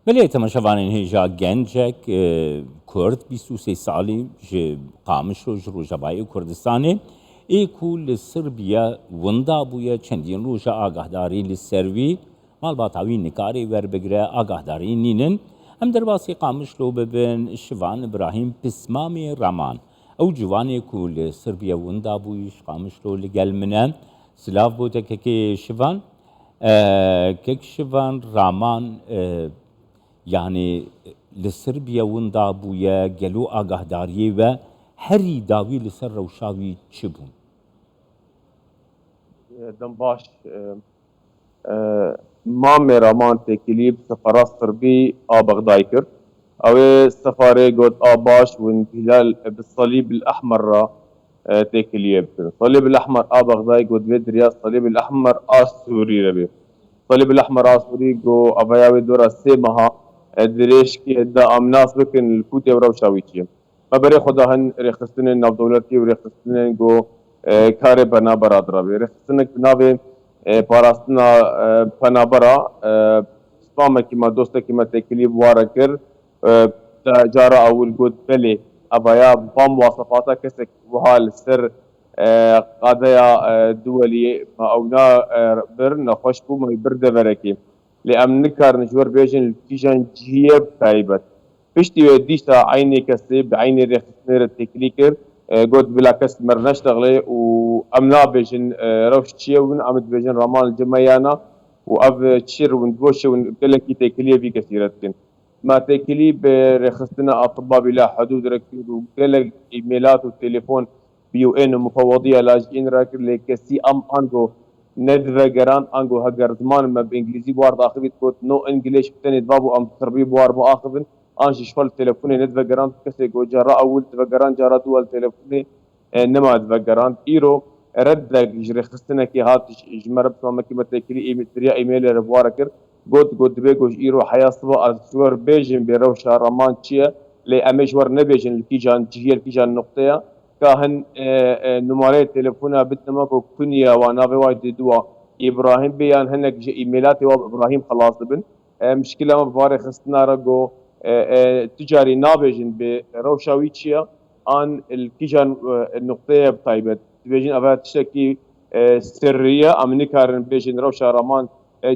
بله تماشاوانین هیجا گنجک کرد 23 سالی ج قامش رو جروجبای کردستانه ای کول سربیا وندا بویا چندین روزا آگاهداری لسروی مال باتاوی نکاری ور بگره آگاهداری نینن هم در باسی قامش لو ببین شوان ابراهیم پسمامی رامان او جوانی کول سربیا وندا بویش قامش لو لگل منه سلاف بوده که شوان کک شوان رامان يعني لسربيا وندا بويا قالوا آگاهداری و هری داوی لسر روشاوی چی بون؟ دم باش ما ميرامان تكليب سفارات صربي بغداد كر او سفاري قد باش وانتهلال بالصليب الاحمر را تكليب الصليب الاحمر بغداد قد بدريا الصليب الاحمر سوري ربي الصليب الاحمر سوري جو ابياوي دورا سيمها دريش كي دا امناس بكن الكوتي وروشاويتي ما بري خداهن رخصتن ناف دولتي ورخصتن جو كاري بنا برادرا رخصتن بناوي پاراستنا پنابرا سپاما کی ما دوستا کی ما تکلیب وارا کر جارا اول گود بله ابایا بام وصفاتا کسک وحال سر قادیا دولي اونا بر نخوش بو ما برده ورکی لأم نكار نجور بيجن تيجان جيب تايبت بشتي ديشتا عيني كسي بعيني ريخ سنير التكليكر قلت بلا كاستمر نشتغلي وامنا بيجن روش تشيون عمد بيجن رامان الجميانا واب تشير وندوش وكلكي تكليه في كثيرتين ما تكليه برخصتنا اطباء بلا حدود ركيد وكلك ايميلات والتليفون بيو ان مفوضيه لاجئين راكر لكسي انجو ندفع جران انجو هجر زمان ما بانجليزي بوار اخبت كوت نو انجليش بتني بابو ام تربي بوار بو اخبن انش شفل تليفوني ندفع جران كسي جو جرا اول دفع جران جرا دول تليفوني نما دفع جران ايرو رد جري خستنا كي هات جمرب ما كي متكلي ايميل ربواركر قد بيجوش ايرو حياه صبا صور بيجن بيرو شهرمان تشيا لي امشور نبيجن الكيجان جهير الكيجان نقطه كاهن نمارة تليفونا بتنمكو كنيا ونافي وايد دوا ابراهيم بيان هنك ايميلاتي ابراهيم خلاص بن مشكله ما بفارق خستنا رجو تجاري نابجن بروشاويتشيا عن الكيجان النقطه بتايبت بيجن افات تشكي سريه امنيكارن بيجن روشا رامان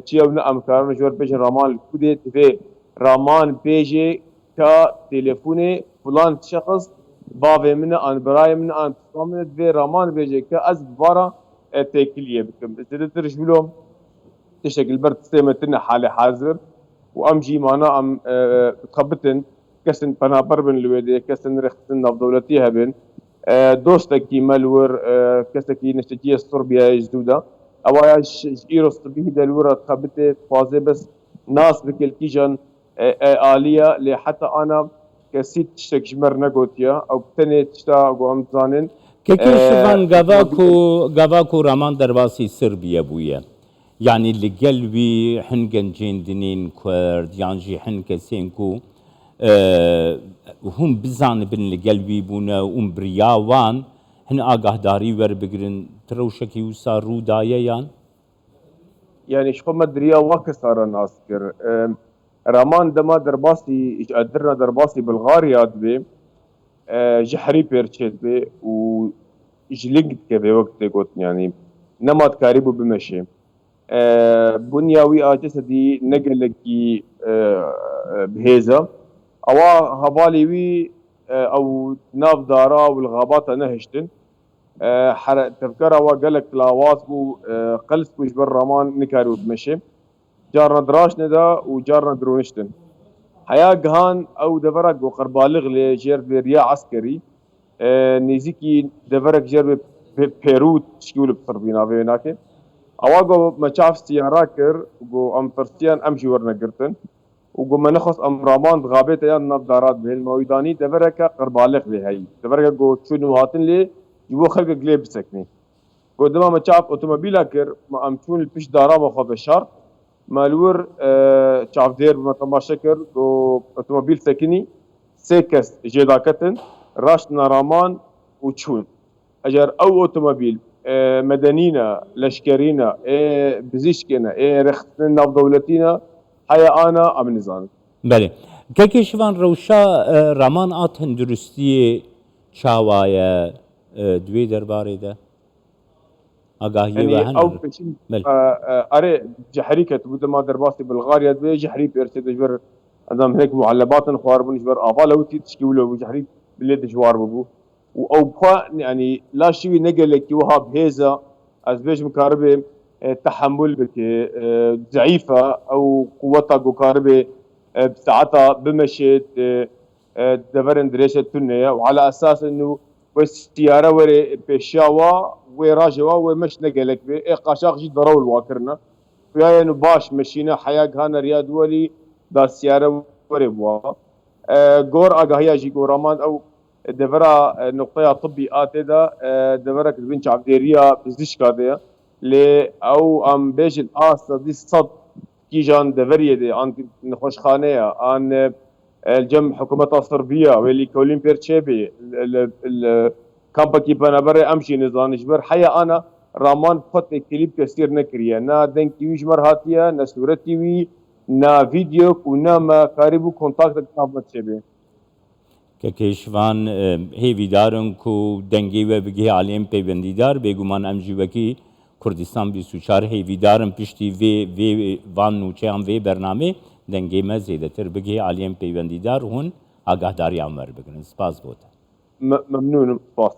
تشيونا امكارن جور بيجن رامان كودي في رامان بيجي كا تليفوني فلان شخص بابي من ان براي من ان تصمم في رامان بيجي كاز بارا تكليه بكم تدرش بلوم تشكل برد سيمتنا حالي حاضر وامجي معنا ام تخبتن كسن بنابر بن الويدي كسن رختن ناف دولتي هبن دوستكي ملور كسكي نشتكي الصربيا جدودا اوايا ايروس به دلورة تخبته فازي بس ناس بكل كيجان آلية لحتى انا كسيت تشتك جمر نقوتيا او بتني تشتا قوام زانن كيكي شوان غافاكو رامان درباسي سربيا بويا يعني اللي قلبي حنقن جندنين كورد يعني حنك سينكو هم بزان بن اللي قلبي بونا برياوان هن آگاهداری ور بگرن تروشکی وسا رو دایه يعني شو مدريا وكسر الناس كر رامان دما درباسي ادرنا درباسي بلغاريا بي جحري بيرتشيت بي و جلقت كبي وقت قلت يعني نمط كاريبو بمشي بنياوي جسدي نقلكي بهيزة او هبالي وي او ناف دارا والغابات نهشتن تذكرها وقالك لاواس بو قلس بوش بالرمان نكارو بمشي جارنا دراش ندا وجارنا درونشتن حياة جهان او دفرق وقربالغ لجير بريا عسكري نيزيكي دفرق جير بيروت شكول بصربينا في هناك اواقو ما شاف سياراكر وقو ام فرسيان امشي ورنا قرتن وقو ما نخص ام رامان غابت يان نظارات بهالمويداني دفرق قربالغ لهي دفرق قو شنو هاتن لي يبو خلق قليب بسكني قدما ما شاف اوتوموبيلا كر ما امشون البش دارا ما خاب الشر مالور شاف دير ما تماشى كر اوتوموبيل سكني سيكس جداكتن راش نرامان وتشون اجر او اوتوموبيل مدنينا لشكرينا بزيشكنا رختنا دولتنا حيا انا ام نظام بله که کشوان روشا رمان آت هندرستی چاوایه دوی درباره ده آگاهی و يعني هن او بشين بله اري جحري كتبو ما درباسي بلغاريا دبي جحري بيرسي دجبر عندهم هيك معلبات خواربون جبر افالا وتي تشكيولو جحري بلاد جوار ببو او بخا يعني لا شيء نقل لك وهاب هيزا از بيش مكاربه تحمل بك ضعيفه او قوتها مكاربه بساعتها بمشيت دفرن دريشه تنيا وعلى اساس انه بس سياره وري بيشاوا وراجوا ومش نقلك بي قاشاق جي ضروا الواكرنا ويا انه باش مشينا حياك هانا رياض ولي دا سياره وري بوا جور اگاهيا جي جورامان او دفرا نقطه طبي اتدا دفرا كتبين عبديريا بزيشكا دي لي او ام بيج الاس دي صد كيجان دفريه دي عن نخوشخانه عن الجم حكومة الصربية واللي كولين بيرتشيبي كامبا كي بنابري امشي نزان جبر حيا انا رامان فت كليب كثير نكريا نا دن كيوش مرهاتيا نا صورتي وي نا فيديو ونا ما قريبو كونتاكت كامبا تشيبي که کشوان هیویدارن کو دنگی و بگی علیم پیوندیدار بگومان امجی وکی کردستان 24 هیویدارن پشتی وی وان نوچه هم وی برنامه دنگی ما زیده تر بگی علیم پیوندیدار هون آگاهداری امر بگن سپاس بوده ممنون باس